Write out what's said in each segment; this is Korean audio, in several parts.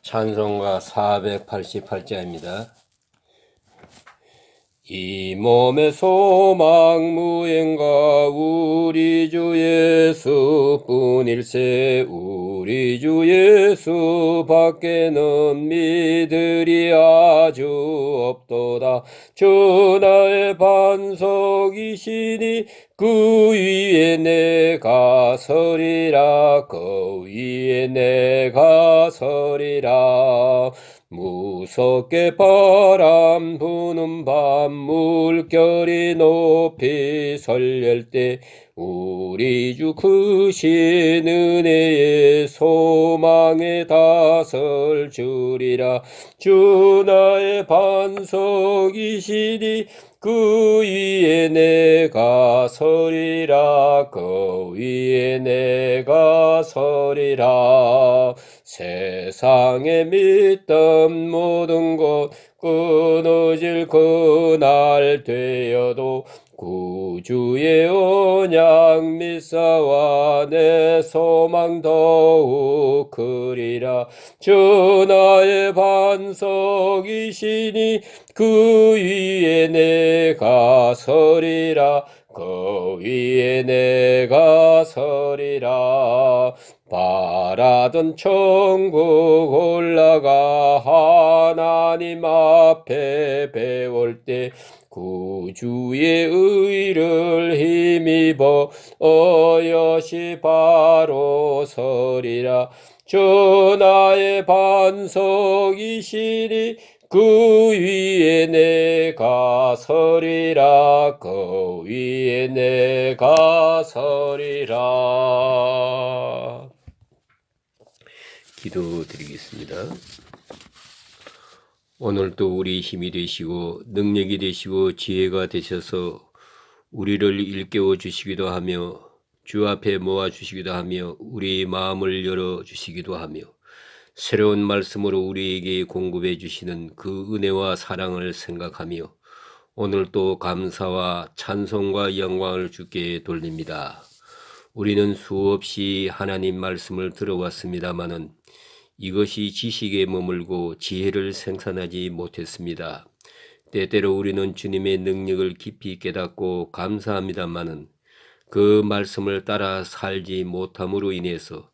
찬송가 488자입니다. 이 몸의 소망 무행가 우리 주 예수뿐일세. 우리 주 예수 밖에는 믿으리 아주 없도다. 주 나의 반석이시니 그 위에 내가 서리라. 그 위에 내가 서리라. 무섭게 바람 부는 밤 물결이 높이 설렐 때 우리 주 크신 은혜의 소망에 다설 주리라. 주 나의 반석이시니 그 위에 내가 서리라. 그 위에 내가 서리라. 세상에 믿던 모든 것 끊어질 그날 되어도 구주의 언약 믿사와 내 소망 더욱 크리라. 주 나의 반석이시니 그 위에 내가 서리라. 그 위에 내가 서리라. 바라던 천국 올라가 하나님 앞에 배울 때 구주의 의를 힘입어 어여시 바로 서리라. 주 나의 반석이시니 그 위에 내가 서리라. 그 위에 내가 서리라. 기도드리겠습니다. 오늘도 우리 힘이 되시고 능력이 되시고 지혜가 되셔서 우리를 일깨워 주시기도 하며 주 앞에 모아 주시기도 하며 우리 마음을 열어 주시기도 하며 새로운 말씀으로 우리에게 공급해 주시는 그 은혜와 사랑을 생각하며 오늘도 감사와 찬송과 영광을 주께 돌립니다. 우리는 수없이 하나님 말씀을 들어왔습니다마는 이것이 지식에 머물고 지혜를 생산하지 못했습니다. 때때로 우리는 주님의 능력을 깊이 깨닫고 감사합니다마는 그 말씀을 따라 살지 못함으로 인해서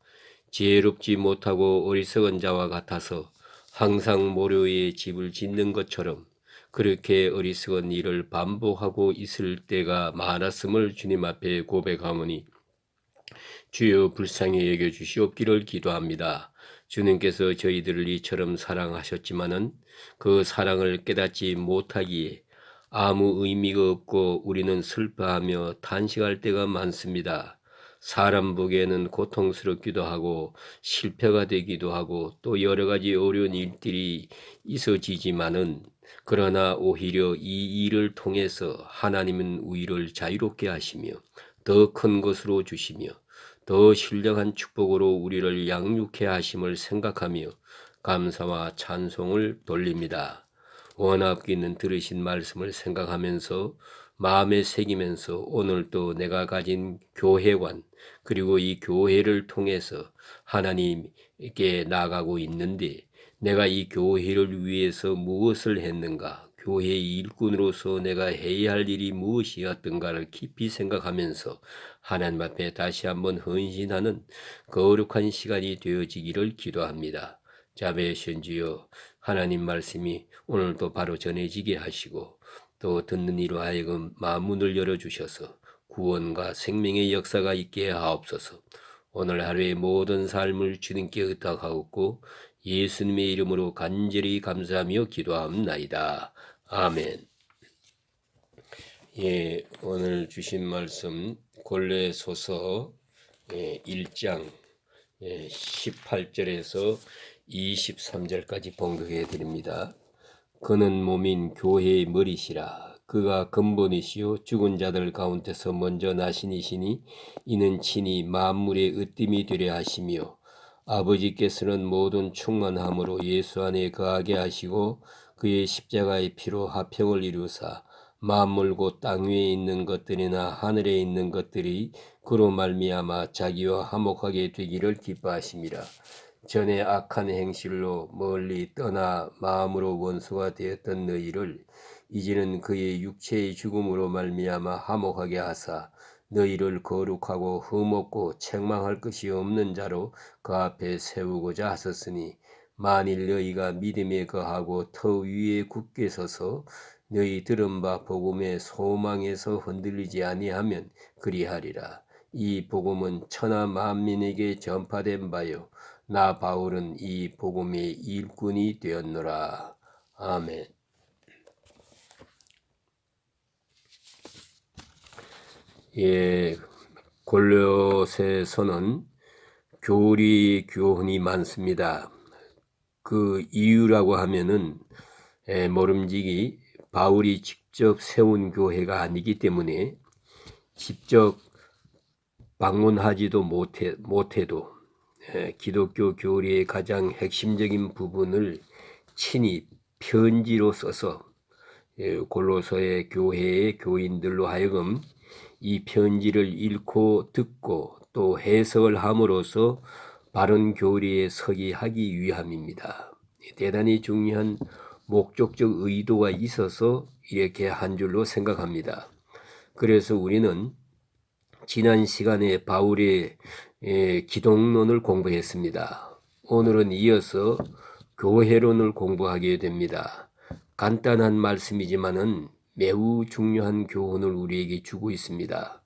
지혜롭지 못하고 어리석은 자와 같아서 항상 모료의 집을 짓는 것처럼 그렇게 어리석은 일을 반복하고 있을 때가 많았음을 주님 앞에 고백하오니 주여 불쌍히 여겨주시옵기를 기도합니다. 주님께서 저희들을 이처럼 사랑하셨지만은 그 사랑을 깨닫지 못하기에 아무 의미가 없고 우리는 슬퍼하며 탄식할 때가 많습니다. 사람 보기에는 고통스럽기도 하고 실패가 되기도 하고 또 여러 가지 어려운 일들이 있어지지만은 그러나 오히려 이 일을 통해서 하나님은 우리를 자유롭게 하시며 더 큰 것으로 주시며 더 신령한 축복으로 우리를 양육해 하심을 생각하며 감사와 찬송을 돌립니다. 원합 있는 들으신 말씀을 생각하면서 마음에 새기면서 오늘도 내가 가진 교회관 그리고 이 교회를 통해서 하나님께 나가고 있는데 내가 이 교회를 위해서 무엇을 했는가, 교회의 일꾼으로서 내가 해야 할 일이 무엇이었던가를 깊이 생각하면서 하나님 앞에 다시 한번 헌신하는 거룩한 시간이 되어지기를 기도합니다. 자비하신 주여, 하나님 말씀이 오늘도 바로 전해지게 하시고 또 듣는 이로 하여금 마음문을 열어주셔서 구원과 생명의 역사가 있게 하옵소서. 오늘 하루의 모든 삶을 주님께 의탁하옵고 예수님의 이름으로 간절히 감사하며 기도합나이다. 아멘. 오늘 주신 말씀 골로새서 1장 18절에서 23절까지 봉독해 드립니다. 그는 몸인 교회의 머리시라. 그가 근본이시요 죽은 자들 가운데서 먼저 나신이시니 이는 친히 만물의 으뜸이 되려 하시며 아버지께서는 모든 충만함으로 예수 안에 거하게 하시고 그의 십자가의 피로 화평을 이루사 만물 곧 땅 위에 있는 것들이나 하늘에 있는 것들이 그로 말미암아 자기와 화목하게 되기를 기뻐하심이라. 전에 악한 행실로 멀리 떠나 마음으로 원수가 되었던 너희를 이제는 그의 육체의 죽음으로 말미암아 화목하게 하사 너희를 거룩하고 흠없고 책망할 것이 없는 자로 그 앞에 세우고자 하셨으니 만일 너희가 믿음에 거하고 터 위에 굳게 서서 너희 들은 바 복음의 소망에서 흔들리지 아니하면 그리하리라. 이 복음은 천하 만민에게 전파된 바요 나 바울은 이 복음의 일꾼이 되었노라. 아멘. 예, 골로새서는 교리 교훈이 많습니다. 그 이유라고 하면은 모름지기 바울이 직접 세운 교회가 아니기 때문에 직접 방문하지도 못해도 기독교 교리의 가장 핵심적인 부분을 친히 편지로 써서 골로새의 교회의 교인들로 하여금 이 편지를 읽고 듣고 또 해석을 함으로써 바른 교리에 서게 하기 위함입니다. 대단히 중요한 목적적 의도가 있어서 이렇게 한 줄로 생각합니다. 그래서 우리는 지난 시간에 바울의 기독론을 공부했습니다. 오늘은 이어서 교회론을 공부하게 됩니다. 간단한 말씀이지만은 매우 중요한 교훈을 우리에게 주고 있습니다.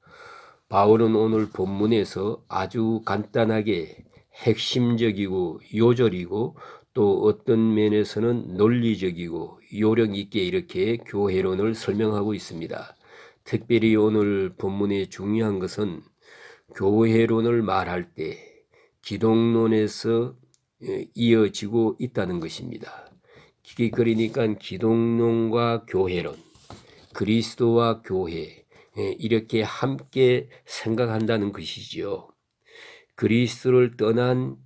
바울은 오늘 본문에서 아주 간단하게 핵심적이고 요절이고 또 어떤 면에서는 논리적이고 요령 있게 이렇게 교회론을 설명하고 있습니다. 특별히 오늘 본문의 중요한 것은 교회론을 말할 때 기독론에서 이어지고 있다는 것입니다. 그러니까 기독론과 교회론, 그리스도와 교회 이렇게 함께 생각한다는 것이지요. 그리스도를 떠난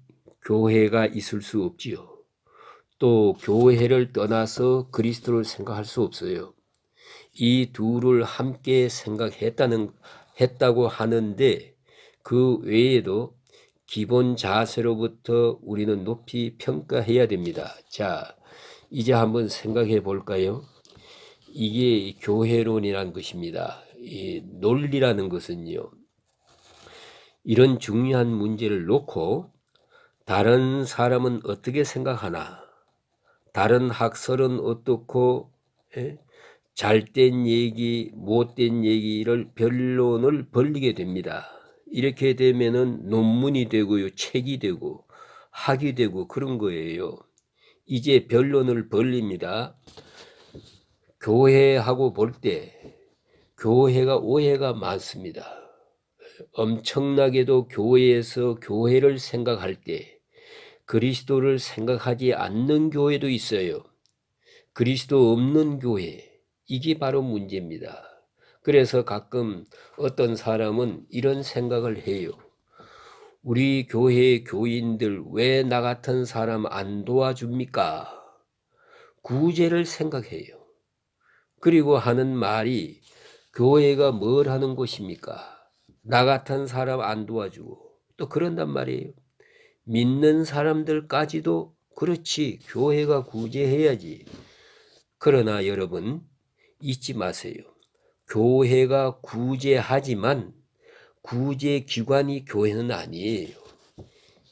교회가 있을 수 없지요. 또 교회를 떠나서 그리스도를 생각할 수 없어요. 이 둘을 함께 했다고 하는데 그 외에도 기본 자세로부터 우리는 높이 평가해야 됩니다. 자, 이제 한번 생각해 볼까요? 이게 교회론이라는 것입니다. 이 논리라는 것은요, 이런 중요한 문제를 놓고 다른 사람은 어떻게 생각하나, 다른 학설은 어떻고, 잘된 얘기, 못된 얘기를 변론을 벌리게 됩니다. 이렇게 되면은 논문이 되고요, 책이 되고, 학이 되고 그런 거예요. 이제 변론을 벌립니다. 교회하고 볼 때 교회가 오해가 많습니다. 엄청나게도 교회에서 교회를 생각할 때 그리스도를 생각하지 않는 교회도 있어요. 그리스도 없는 교회, 이게 바로 문제입니다. 그래서 가끔 어떤 사람은 이런 생각을 해요. 우리 교회 교인들 왜 나 같은 사람 안 도와줍니까? 구제를 생각해요. 그리고 하는 말이 교회가 뭘 하는 곳입니까? 나 같은 사람 안 도와주고 또 그런단 말이에요. 믿는 사람들까지도 그렇지 교회가 구제해야지. 그러나 여러분 잊지 마세요. 교회가 구제하지만 구제기관이 교회는 아니에요.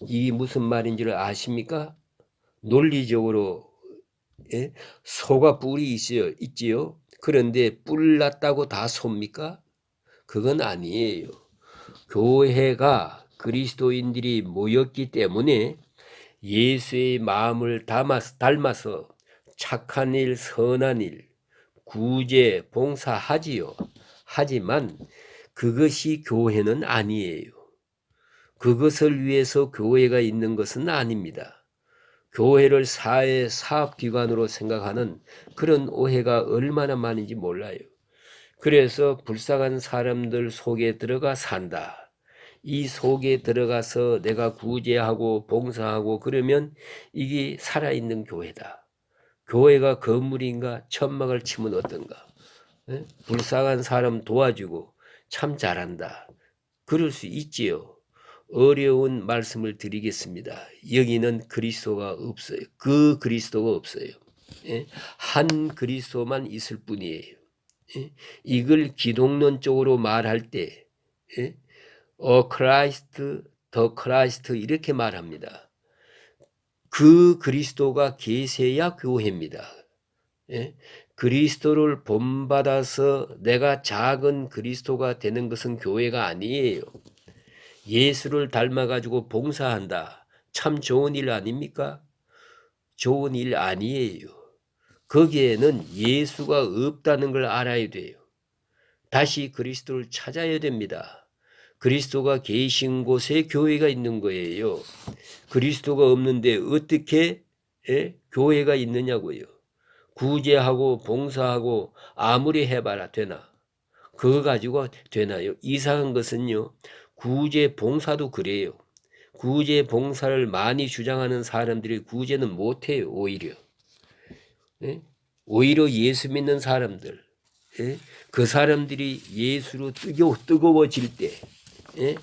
이게 무슨 말인지를 아십니까? 논리적으로 소가 뿔이 있지요. 그런데 뿔 났다고 다 섭니까? 그건 아니에요. 교회가 그리스도인들이 모였기 때문에 예수의 마음을 닮아서 착한 일, 선한 일, 구제, 봉사하지요. 하지만 그것이 교회는 아니에요. 그것을 위해서 교회가 있는 것은 아닙니다. 교회를 사회 사업기관으로 생각하는 그런 오해가 얼마나 많은지 몰라요. 그래서 불쌍한 사람들 속에 들어가 산다. 이 속에 들어가서 내가 구제하고 봉사하고 그러면 이게 살아있는 교회다. 교회가 건물인가 천막을 치면 어떤가. 불쌍한 사람 도와주고 참 잘한다. 그럴 수 있지요. 어려운 말씀을 드리겠습니다. 여기는 그리스도가 없어요. 그 그리스도가 없어요. 예? 한 그리스도만 있을 뿐이에요. 예? 이걸 기독론적으로 말할 때 예? 크라이스트, 더 크라이스트 이렇게 말합니다. 그 그리스도가 계세야 교회입니다. 예? 그리스도를 본받아서 내가 작은 그리스도가 되는 것은 교회가 아니에요. 예수를 닮아가지고 봉사한다. 참 좋은 일 아닙니까? 좋은 일 아니에요. 거기에는 예수가 없다는 걸 알아야 돼요. 다시 그리스도를 찾아야 됩니다. 그리스도가 계신 곳에 교회가 있는 거예요. 그리스도가 없는데 어떻게 교회가 있느냐고요. 구제하고 봉사하고 아무리 해봐라 되나? 그거 가지고 되나요? 이상한 것은요. 구제 봉사도 그래요. 구제 봉사를 많이 주장하는 사람들이 구제는 못해요. 오히려. 예? 오히려 예수 믿는 사람들. 예? 그 사람들이 예수로 뜨거워질 때 예?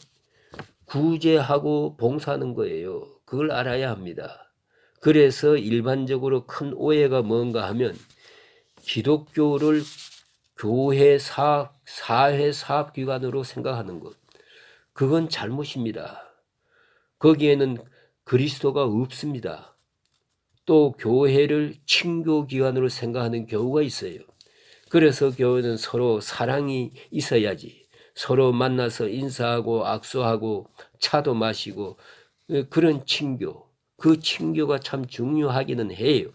구제하고 봉사하는 거예요. 그걸 알아야 합니다. 그래서 일반적으로 큰 오해가 뭔가 하면 기독교를 교회 사회 사업기관으로 생각하는 것. 그건 잘못입니다. 거기에는 그리스도가 없습니다. 또 교회를 친교기관으로 생각하는 경우가 있어요. 그래서 교회는 서로 사랑이 있어야지. 서로 만나서 인사하고 악수하고 차도 마시고 그런 친교. 그 친교가 참 중요하기는 해요.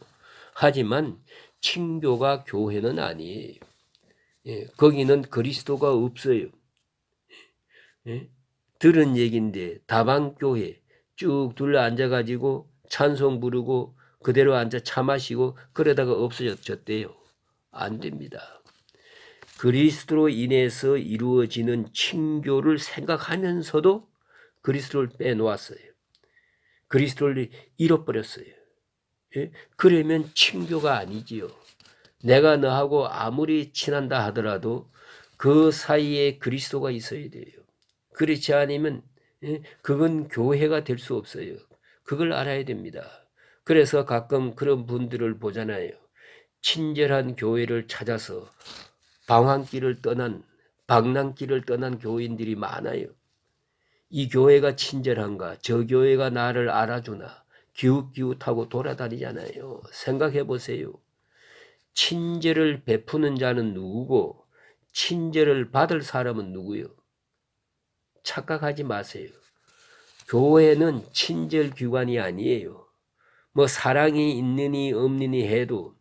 하지만 친교가 교회는 아니에요. 예, 거기는 그리스도가 없어요. 예? 들은 얘기인데 다방교회 쭉 둘러 앉아가지고 찬송 부르고 그대로 앉아 차 마시고 그러다가 없어졌대요. 안 됩니다. 그리스도로 인해서 이루어지는 친교를 생각하면서도 그리스도를 빼놓았어요. 그리스도를 잃어버렸어요. 예? 그러면 친교가 아니지요. 내가 너하고 아무리 친한다 하더라도 그 사이에 그리스도가 있어야 돼요. 그렇지 않으면 그건 교회가 될 수 없어요. 그걸 알아야 됩니다. 그래서 가끔 그런 분들을 보잖아요. 친절한 교회를 찾아서 방랑길을 떠난 교인들이 많아요. 이 교회가 친절한가? 저 교회가 나를 알아주나? 기웃기웃하고 돌아다니잖아요. 생각해 보세요. 친절을 베푸는 자는 누구고 친절을 받을 사람은 누구요? 착각하지 마세요. 교회는 친절기관이 아니에요. 뭐 사랑이 있느니 없느니 해도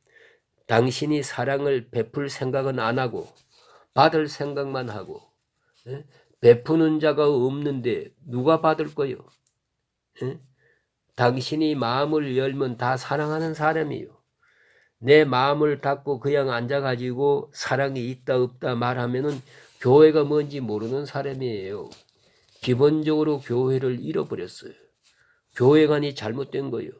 당신이 사랑을 베풀 생각은 안 하고 받을 생각만 하고 베푸는 자가 없는데 누가 받을 거요? 당신이 마음을 열면 다 사랑하는 사람이요. 내 마음을 닫고 그냥 앉아가지고 사랑이 있다 없다 말하면은 교회가 뭔지 모르는 사람이에요. 기본적으로 교회를 잃어버렸어요. 교회관이 잘못된 거예요.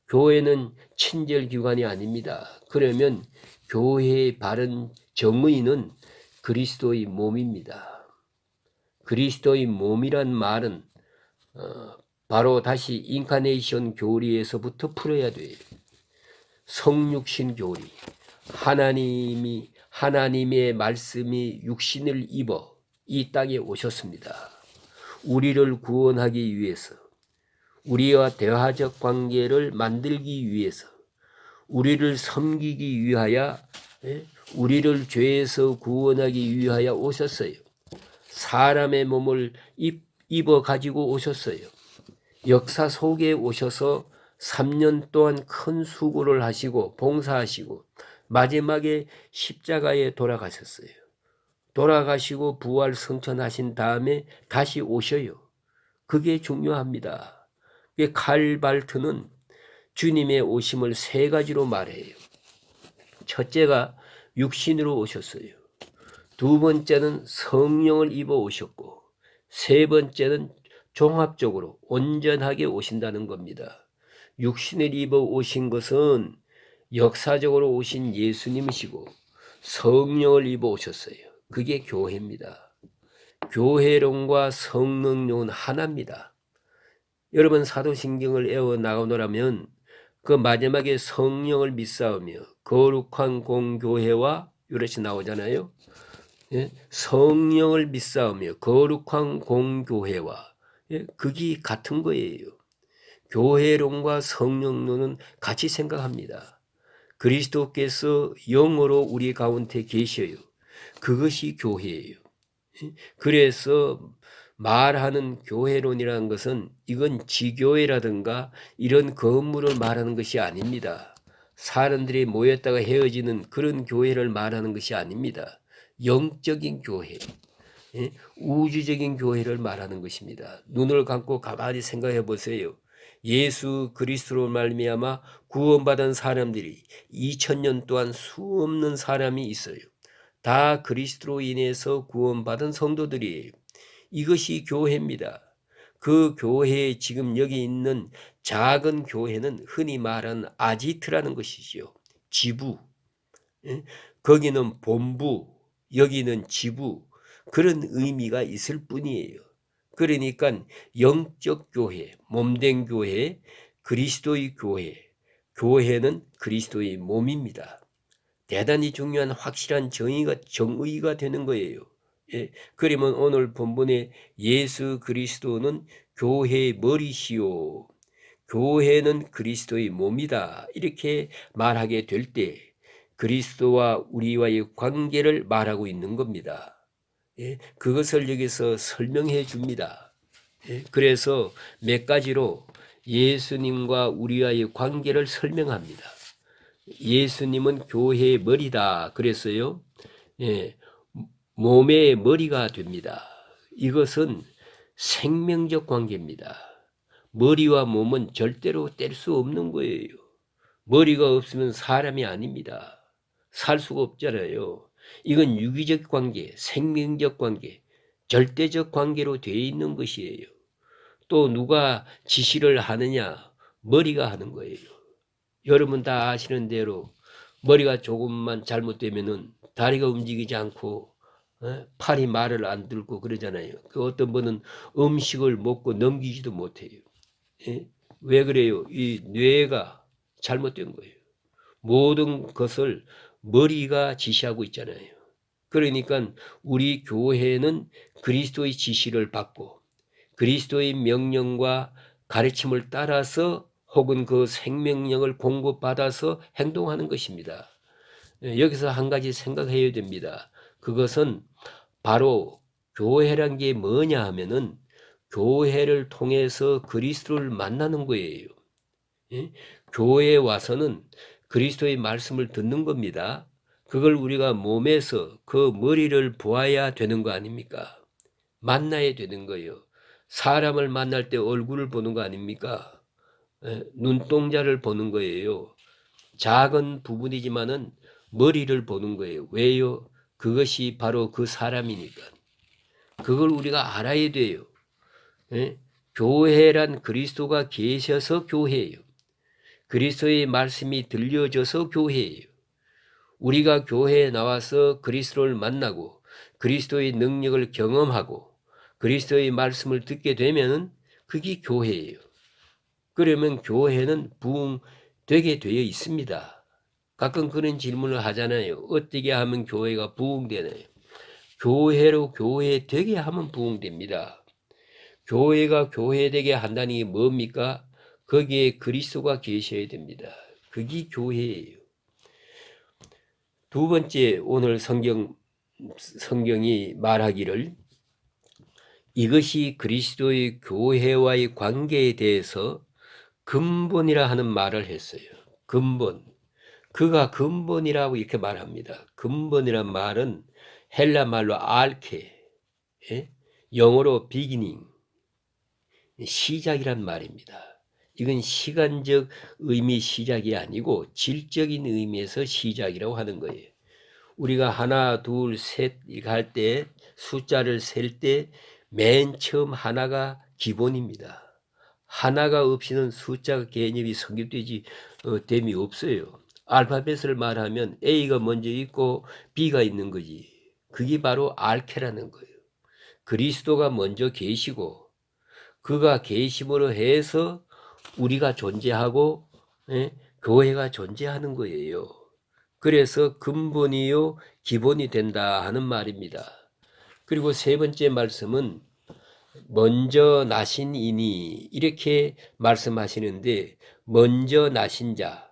교회는 친절기관이 아닙니다. 그러면 교회의 바른 정의는 그리스도의 몸입니다. 그리스도의 몸이란 말은 바로 다시 인카네이션 교리에서부터 풀어야 돼요. 성육신 교리. 하나님의 말씀이 육신을 입어 이 땅에 오셨습니다. 우리를 구원하기 위해서, 우리와 대화적 관계를 만들기 위해서, 우리를 섬기기 위하여, 우리를 죄에서 구원하기 위하여 오셨어요. 사람의 몸을 입어 가지고 오셨어요. 역사 속에 오셔서 3년 동안 큰 수고를 하시고 봉사하시고 마지막에 십자가에 돌아가셨어요. 돌아가시고 부활 성천하신 다음에 다시 오셔요. 그게 중요합니다. 칼발트는 주님의 오심을 3가지로 말해요. 첫째가 육신으로 오셨어요. 두 번째는 성령을 입어 오셨고 세 번째는 종합적으로 온전하게 오신다는 겁니다. 육신을 입어 오신 것은 역사적으로 오신 예수님이시고 성령을 입어 오셨어요. 그게 교회입니다. 교회론과 성령론은 하나입니다. 여러분 사도신경을 애워 나가노라면 그 마지막에 성령을 믿사오며 거룩한 공교회와 이렇게 나오잖아요. 예? 성령을 믿사오며 거룩한 공교회와 그게 같은 거예요. 교회론과 성령론은 같이 생각합니다. 그리스도께서 영으로 우리 가운데 계셔요. 그것이 교회예요. 그래서 말하는 교회론이라는 것은 이건 지교회라든가 이런 건물을 말하는 것이 아닙니다. 사람들이 모였다가 헤어지는 그런 교회를 말하는 것이 아닙니다. 영적인 교회, 우주적인 교회를 말하는 것입니다. 눈을 감고 가만히 생각해 보세요. 예수 그리스도로 말미암아 구원받은 사람들이 2000년 동안 수없는 사람이 있어요. 다 그리스도로 인해서 구원받은 성도들이에요. 이것이 교회입니다. 그 교회에 지금 여기 있는 작은 교회는 흔히 말하는 아지트라는 것이지요. 지부. 거기는 본부, 여기는 지부. 그런 의미가 있을 뿐이에요. 그러니까 영적 교회, 몸된 교회, 그리스도의 교회, 교회는 그리스도의 몸입니다. 대단히 중요한 확실한 정의가 되는 거예요. 그러면 오늘 본문에 예수 그리스도는 교회의 머리시요. 교회는 그리스도의 몸이다. 이렇게 말하게 될 때 그리스도와 우리와의 관계를 말하고 있는 겁니다. 그것을 여기서 설명해 줍니다. 그래서 몇 가지로 예수님과 우리와의 관계를 설명합니다. 예수님은 교회의 머리다 그랬어요. 몸의 머리가 됩니다. 이것은 생명적 관계입니다. 머리와 몸은 절대로 뗄 수 없는 거예요. 머리가 없으면 사람이 아닙니다. 살 수가 없잖아요. 이건 유기적 관계, 생명적 관계, 절대적 관계로 되어 있는 것이에요. 또 누가 지시를 하느냐? 머리가 하는 거예요. 여러분 다 아시는 대로 머리가 조금만 잘못되면은 다리가 움직이지 않고 팔이 말을 안 들고 그러잖아요. 그 어떤 분은 음식을 먹고 넘기지도 못해요. 왜 그래요? 이 뇌가 잘못된 거예요. 모든 것을 머리가 지시하고 있잖아요. 그러니까 우리 교회는 그리스도의 지시를 받고 그리스도의 명령과 가르침을 따라서 혹은 그 생명력을 공급받아서 행동하는 것입니다. 여기서 한 가지 생각해야 됩니다. 그것은 바로 교회란 게 뭐냐 하면은 교회를 통해서 그리스도를 만나는 거예요. 교회에 와서는 그리스도의 말씀을 듣는 겁니다. 그걸 우리가 몸에서 그 머리를 보아야 되는 거 아닙니까? 만나야 되는 거예요. 사람을 만날 때 얼굴을 보는 거 아닙니까? 눈동자를 보는 거예요. 작은 부분이지만은 머리를 보는 거예요. 왜요? 그것이 바로 그 사람이니까. 그걸 우리가 알아야 돼요. 교회란 그리스도가 계셔서 교회예요. 그리스도의 말씀이 들려져서 교회예요. 우리가 교회에 나와서 그리스도를 만나고 그리스도의 능력을 경험하고 그리스도의 말씀을 듣게 되면은 그게 교회예요. 그러면 교회는 부흥되게 되어 있습니다. 가끔 그런 질문을 하잖아요. 어떻게 하면 교회가 부흥되나요? 교회로 교회되게 하면 부흥됩니다. 교회가 교회되게 한다는 게 뭡니까? 거기에 그리스도가 계셔야 됩니다. 그게 교회예요. 두 번째 오늘 성경이 말하기를 이것이 그리스도의 교회와의 관계에 대해서 근본이라 하는 말을 했어요. 근본. 그가 근본이라고 이렇게 말합니다. 근본이란 말은 헬라 말로 알케, 영어로 beginning, 시작이란 말입니다. 이건 시간적 의미 시작이 아니고 질적인 의미에서 시작이라고 하는 거예요. 우리가 하나, 둘, 셋 이렇게 할 때 숫자를 셀 때 맨 처음 하나가 기본입니다. 하나가 없이는 숫자 개념이 성립되지 됨이 없어요. 알파벳을 말하면 A가 먼저 있고 B가 있는 거지. 그게 바로 알케라는 거예요. 그리스도가 먼저 계시고 그가 계심으로 해서 우리가 존재하고 교회가 존재하는 거예요. 그래서 근본이요 기본이 된다 하는 말입니다. 그리고 세 번째 말씀은 먼저 나신 이니 이렇게 말씀하시는데 먼저 나신 자,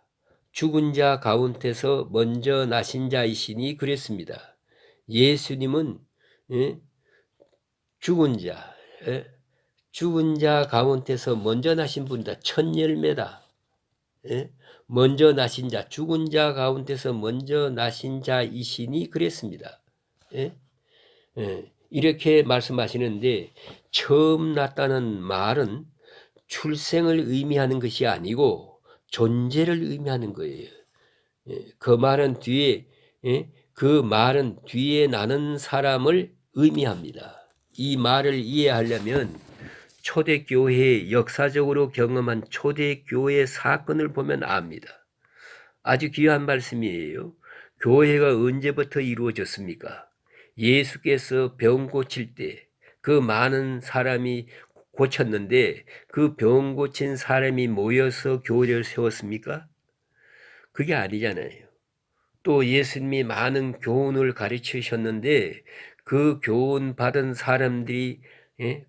죽은 자 가운데서 먼저 나신 자이시니 그랬습니다. 예수님은 죽은 자, 죽은 자 가운데서 먼저 나신 분이다. 첫 열매다. 먼저 나신 자, 죽은 자 가운데서 먼저 나신 자이시니 그랬습니다. 이렇게 말씀하시는데 처음 났다는 말은 출생을 의미하는 것이 아니고 존재를 의미하는 거예요. 그 말은 뒤에 나는 사람을 의미합니다. 이 말을 이해하려면 초대교회의 역사적으로 경험한 초대교회 사건을 보면 압니다. 아주 귀한 말씀이에요. 교회가 언제부터 이루어졌습니까? 예수께서 병 고칠 때 그 많은 사람이 고쳤는데 그 병 고친 사람이 모여서 교회를 세웠습니까? 그게 아니잖아요. 또 예수님이 많은 교훈을 가르치셨는데 그 교훈 받은 사람들이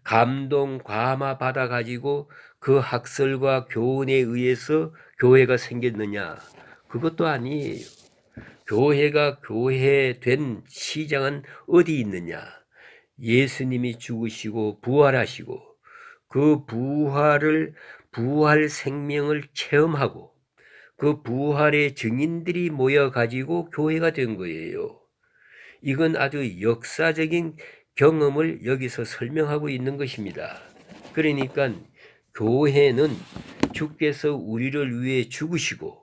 감동, 감화 받아가지고 그 학설과 교훈에 의해서 교회가 생겼느냐? 그것도 아니에요. 교회가 교회된 시장은 어디 있느냐? 예수님이 죽으시고 부활하시고 그 부활 생명을 체험하고 그 부활의 증인들이 모여가지고 교회가 된 거예요. 이건 아주 역사적인 경험을 여기서 설명하고 있는 것입니다. 그러니까 교회는 주께서 우리를 위해 죽으시고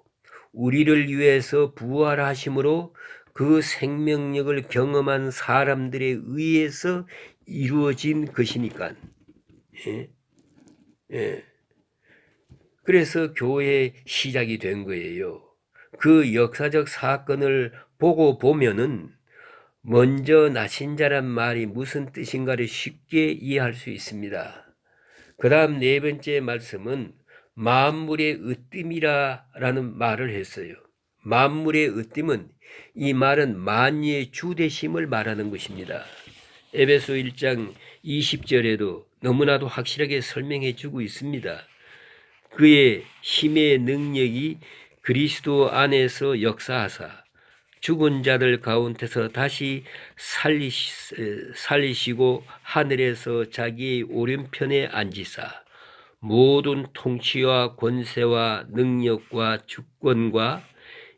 우리를 위해서 부활하심으로 그 생명력을 경험한 사람들에 의해서 이루어진 것이니까. 그래서 교회의 시작이 된 거예요. 그 역사적 사건을 보고 보면은 먼저 나신 자란 말이 무슨 뜻인가를 쉽게 이해할 수 있습니다. 그 다음 네 번째 말씀은 만물의 으뜸이라는 말을 했어요. 만물의 으뜸은 이 말은 만유의 주되심을 말하는 것입니다. 에베소 1장 20절에도 너무나도 확실하게 설명해 주고 있습니다. 그의 힘의 능력이 그리스도 안에서 역사하사 죽은 자들 가운데서 다시 살리시고 하늘에서 자기의 오른편에 앉으사 모든 통치와 권세와 능력과 주권과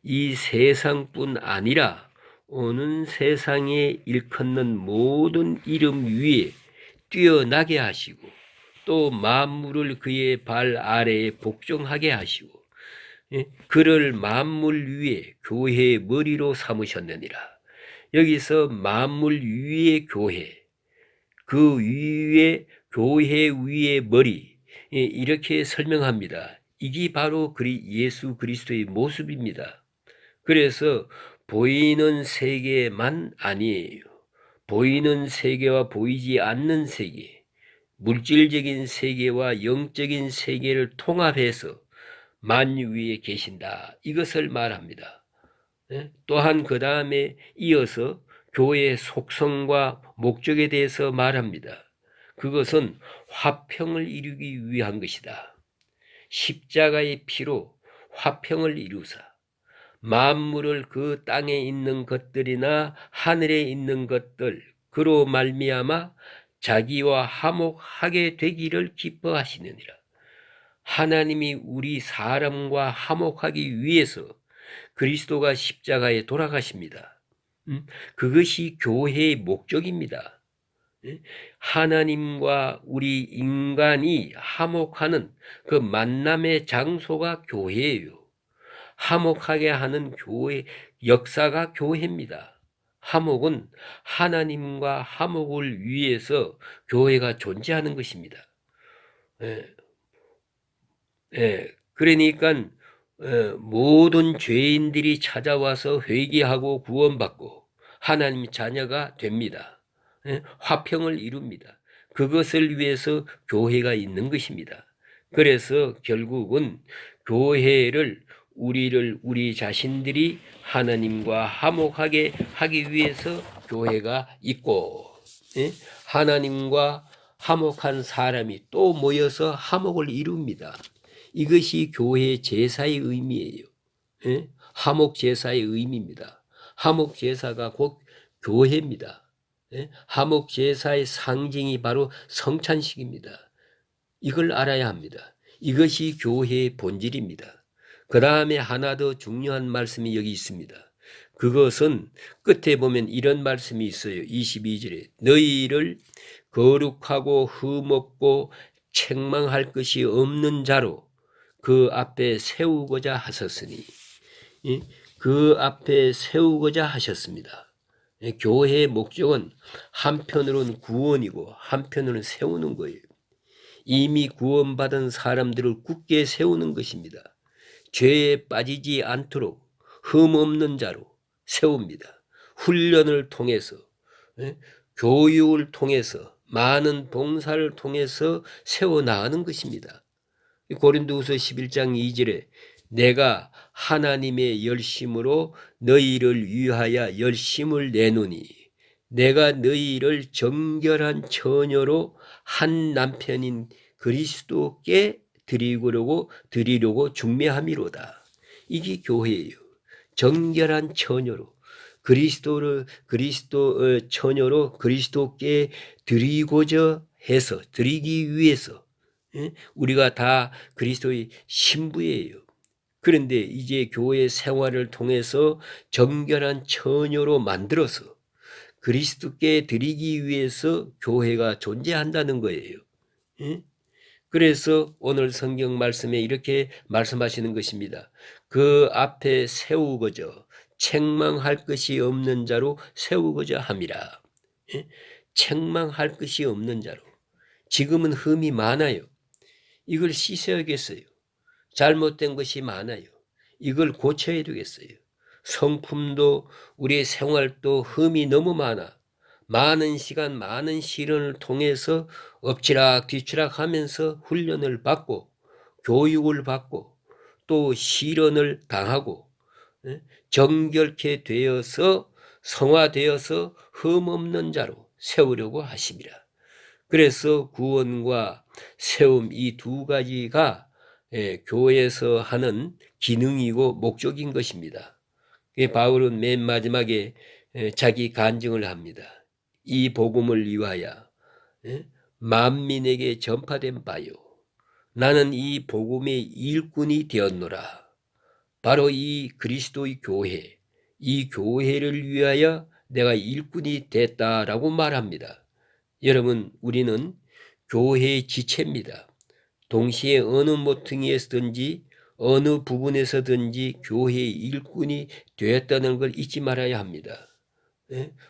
이 세상뿐 아니라 오는 세상에 일컫는 모든 이름 위에 뛰어나게 하시고 또 만물을 그의 발 아래에 복종하게 하시고 그를 만물 위에 교회의 머리로 삼으셨느니라. 여기서 만물 위에 교회, 그 위에 교회 위에 머리 이렇게 설명합니다. 이게 바로 예수 그리스도의 모습입니다. 그래서 보이는 세계만 아니에요. 보이는 세계와 보이지 않는 세계, 물질적인 세계와 영적인 세계를 통합해서 만유 위에 계신다. 이것을 말합니다. 또한 그 다음에 이어서 교회의 속성과 목적에 대해서 말합니다. 그것은 화평을 이루기 위한 것이다. 십자가의 피로 화평을 이루사 만물을 그 땅에 있는 것들이나 하늘에 있는 것들 그로 말미암아 자기와 화목하게 되기를 기뻐하시느니라. 하나님이 우리 사람과 화목하기 위해서 그리스도가 십자가에 돌아가십니다. 그것이 교회의 목적입니다. 하나님과 우리 인간이 화목하는 그 만남의 장소가 교회예요. 화목하게 하는 교회 역사가 교회입니다. 화목은 하나님과 화목을 위해서 교회가 존재하는 것입니다. 그러니까 모든 죄인들이 찾아와서 회개하고 구원받고 하나님 자녀가 됩니다. 화평을 이룹니다. 그것을 위해서 교회가 있는 것입니다. 그래서 결국은 교회를 우리 자신들이 하나님과 화목하게 하기 위해서 교회가 있고, 하나님과 화목한 사람이 또 모여서 화목을 이룹니다. 이것이 교회의 제사의 의미예요. 화목 제사의 의미입니다. 화목 제사가 곧 교회입니다. 화목 제사의 상징이 바로 성찬식입니다. 이걸 알아야 합니다. 이것이 교회의 본질입니다. 그 다음에 하나 더 중요한 말씀이 여기 있습니다. 그것은 끝에 보면 이런 말씀이 있어요. 22절에 너희를 거룩하고 흠없고 책망할 것이 없는 자로 그 앞에 세우고자 하셨으니, 그 앞에 세우고자 하셨습니다. 교회의 목적은 한편으로는 구원이고 한편으로는 세우는 거예요. 이미 구원받은 사람들을 굳게 세우는 것입니다. 죄에 빠지지 않도록 흠없는 자로 세웁니다. 훈련을 통해서, 교육을 통해서, 많은 봉사를 통해서 세워나가는 것입니다. 고린도후서 11장 2절에 내가 하나님의 열심으로 너희를 위하여 열심을 내노니 내가 너희를 정결한 처녀로 한 남편인 그리스도께 드리려고 중매함이로다. 이게 교회예요. 정결한 처녀로 그리스도 처녀로 그리스도께 드리고자 해서 드리기 위해서 우리가 다 그리스도의 신부예요. 그런데 이제 교회 생활을 통해서 정결한 처녀로 만들어서 그리스도께 드리기 위해서 교회가 존재한다는 거예요. 그래서 오늘 성경 말씀에 이렇게 말씀하시는 것입니다. 그 앞에 세우고자 책망할 것이 없는 자로 세우고자 함이라. 책망할 것이 없는 자로. 지금은 흠이 많아요. 이걸 씻어야겠어요. 잘못된 것이 많아요. 이걸 고쳐야 되겠어요. 성품도 우리의 생활도 흠이 너무 많아. 많은 시간, 많은 시련을 통해서 엎치락 뒤치락 하면서 훈련을 받고 교육을 받고 또 시련을 당하고 정결케 되어서 성화되어서 흠없는 자로 세우려고 하심이라. 그래서 구원과 세움 이 두 가지가 교회에서 하는 기능이고 목적인 것입니다. 바울은 맨 마지막에 자기 간증을 합니다. 이 복음을 위하여 만민에게 전파된 바요. 나는 이 복음의 일꾼이 되었노라. 바로 이 그리스도의 교회, 이 교회를 위하여 내가 일꾼이 됐다라고 말합니다. 여러분, 우리는 교회의 지체입니다. 동시에 어느 모퉁이에서든지 어느 부분에서든지 교회의 일꾼이 되었다는 걸 잊지 말아야 합니다.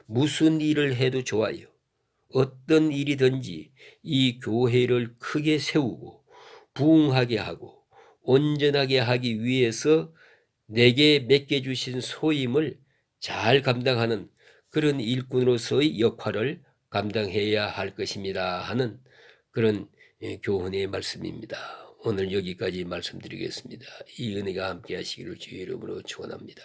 무슨 일을 해도 좋아요. 어떤 일이든지 이 교회를 크게 세우고 부흥하게 하고 온전하게 하기 위해서 내게 맡겨주신 소임을 잘 감당하는 그런 일꾼으로서의 역할을 감당해야 할 것입니다 하는 그런 교훈의 말씀입니다. 오늘 여기까지 말씀드리겠습니다. 이 은혜가 함께 하시기를 주의 이름으로 축원합니다.